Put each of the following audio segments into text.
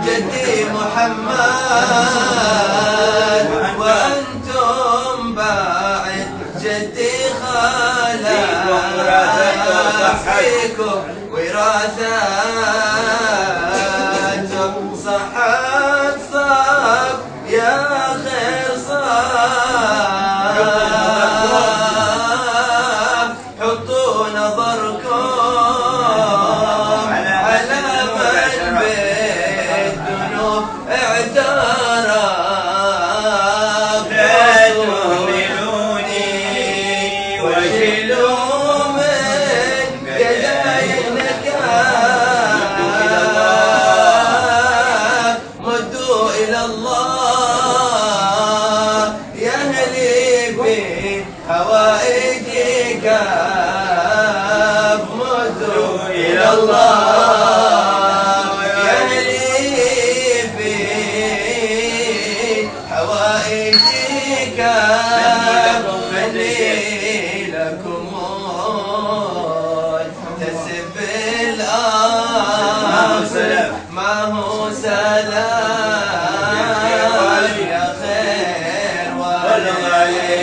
جدي محمد وأنتم بعد جدي خلف فيكم وراثته صحت صاب يا خير صاب حطوا نظركم حوائجك مدوا إلى الله يا في حوائجك لكم تسب الأرض ما هو سلام يا خير وأهله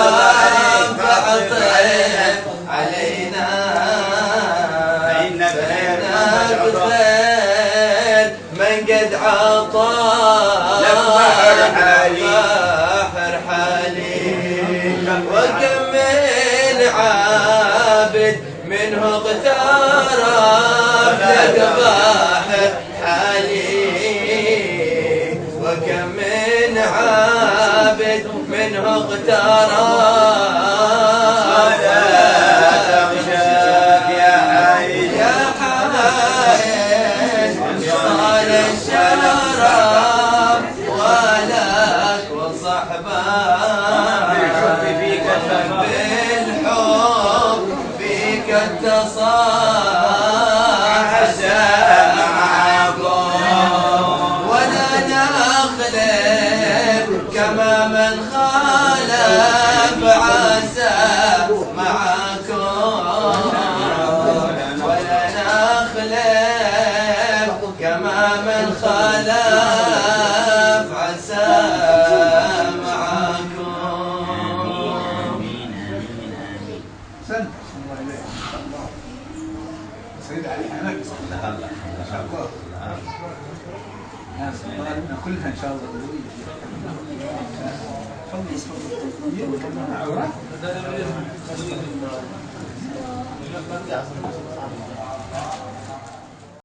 رافع طيب علينا بخير من قد عطى بحر حالي وكم من عابد منه اغترب لك بحر حالي وكم من عابد منه اغترب لا تغشاك يا حي يا حي طال الشراب ولك وصحبك بالحب فيك التصاح كما من خالف عسى معكم ولا نخلف كما من خالف عسى معكم. سيد علي حنك ما شاء الله كلها ان شاء الله. تفضل.